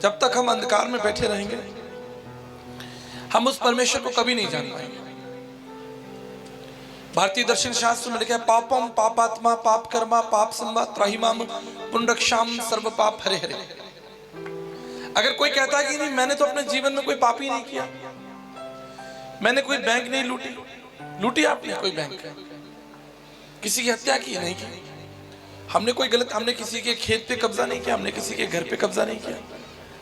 जब तक हम अंधकार में बैठे रहेंगे हम उस परमेश्वर को कभी नहीं जान पाएंगे। भारतीय दर्शन शास्त्र में लिखा है, पापम पापात्मा पाप कर्मा पाप संवा त्राहिमाम पुनरक्षाम सर्व पाप हरे हरे। अगर कोई कहता है कि नहीं मैंने तो अपने जीवन में कोई पाप ही नहीं किया, मैंने कोई बैंक नहीं लूटी आपने कोई बैंक, किसी की हत्या की नहीं की, हमने कोई गलत, हमने किसी के खेत पे कब्जा नहीं किया, हमने किसी के घर पे कब्जा नहीं किया,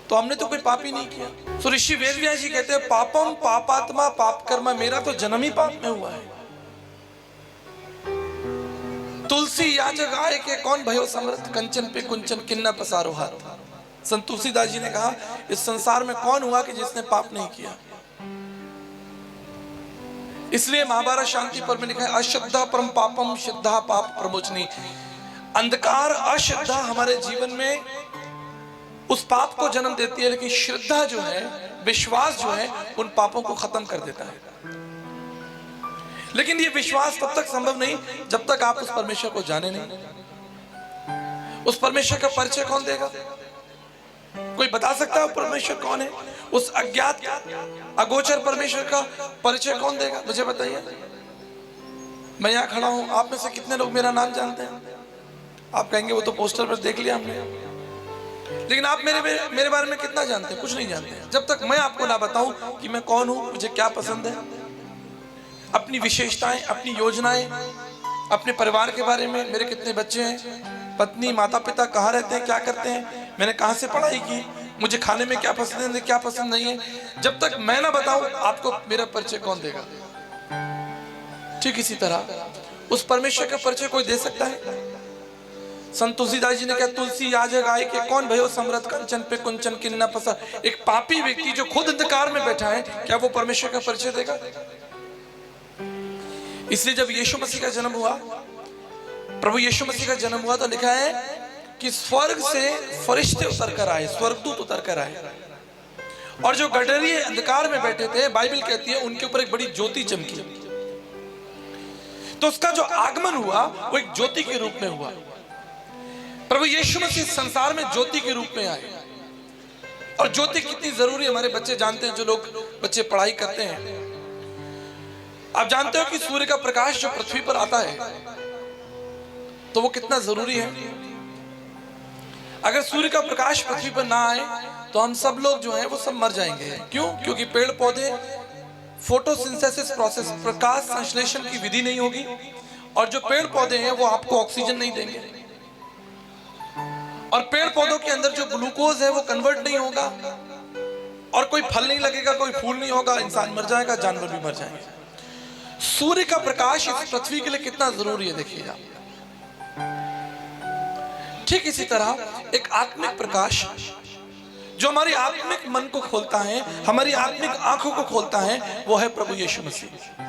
तो हमने तो कोई पाप ही नहीं किया। तो ऋषि वेदव्यास जी कहते हैं, पापम पापात्मा पाप कर्मा, मेरा तो जन्म ही पाप में हुआ है। तुलसी याजक आए के कौन भयो समर्थ, कंचन पे कुंचन किन्ना पसारो हाथ। संत तुलसीदास जी ने कहा, इस संसार में कौन हुआ कि जिसने पाप नहीं किया। इसलिए महाभारत शांति पर्व में लिखा है, अश्रद्धा परम पापम श्रद्धा पाप प्रमोचनी। अंधकार अश्रद्धा हमारे जीवन में उस पाप को जन्म देती है, लेकिन श्रद्धा जो है, विश्वास जो है, उन पापों को खत्म कर देता है। लेकिन ये विश्वास तब तक संभव नहीं जब तक आप उस परमेश्वर को जाने नहीं। उस परमेश्वर का परिचय कौन देगा? कोई बता सकता है परमेश्वर कौन है? उस अज्ञात अगोचर परमेश्वर का परिचय कौन देगा? मुझे बताइए। मैं यहाँ खड़ा हूं, आप में से कितने लोग मेरा नाम जानते हैं? आप कहेंगे वो तो पोस्टर पर देख लिया हमने, लेकिन आप मेरे बारे में कितना जानते हैं? कुछ नहीं जानते। जब तक मैं आपको ना बताऊं कि मैं कौन हूं, मुझे क्या पसंद है, अपनी विशेषताएं, अपनी योजनाएं, अपने परिवार के बारे में, मेरे कितने बच्चे हैं, पत्नी, माता पिता कहाँ रहते हैं, क्या करते हैं, मैंने कहाँ से पढ़ाई की, मुझे खाने में क्या पसंद है, क्या पसंद नहीं है, जब तक मैं ना बताऊं आपको मेरा परिचय कौन देगा? ठीक इसी तरह उस परमेश्वर का परिचय कोई दे सकता है? संत तुलसीदास जी ने कहा, तुलसी याजक आए के कौन भयो समर्थ, कंचन पे कुंचन किन्ना पसा। एक पापी व्यक्ति जो खुद अंधकार में बैठा है, क्या वो परमेश्वर का परिचय देगा? इसलिए जब यीशु मसीह का जन्म हुआ, प्रभु यीशु मसीह का जन्म हुआ, तो लिखा है कि स्वर्ग से फरिश्ते उतर कर आए, स्वर्गदूत उतर कर आए, और जो गडरिये अंधकार में बैठे थे, बाइबल कहती है उनके ऊपर एक बड़ी ज्योति चमकी। तो उसका जो आगमन हुआ वो एक ज्योति के रूप में हुआ। प्रभु यीशु मसीह संसार में ज्योति के रूप में आए। और ज्योति कितनी जरूरी, हमारे बच्चे जानते हैं, जो लोग बच्चे पढ़ाई करते हैं, आप जानते हो कि सूर्य का प्रकाश जो पृथ्वी पर आता है तो वो कितना जरूरी है। अगर सूर्य का प्रकाश पृथ्वी पर ना आए तो हम सब लोग जो हैं वो सब मर जाएंगे। क्यों? क्योंकि पेड़ पौधे फोटोसिंथेसिस प्रोसेस, प्रकाश संश्लेषण की विधि नहीं होगी, और जो पेड़ पौधे हैं वो आपको ऑक्सीजन नहीं देंगे, और पेड़ पौधों के अंदर जो ग्लूकोज है वो कन्वर्ट नहीं होगा, और कोई फल नहीं लगेगा, कोई फूल नहीं होगा, इंसान मर जाएगा, जानवर भी मर जाएंगे। सूर्य का प्रकाश इस पृथ्वी के लिए कितना जरूरी है, देखिएगा। ठीक इसी तरह एक आत्मिक प्रकाश जो हमारी आत्मिक मन को खोलता है, हमारी आत्मिक आंखों को खोलता है, वो है प्रभु यीशु मसीह।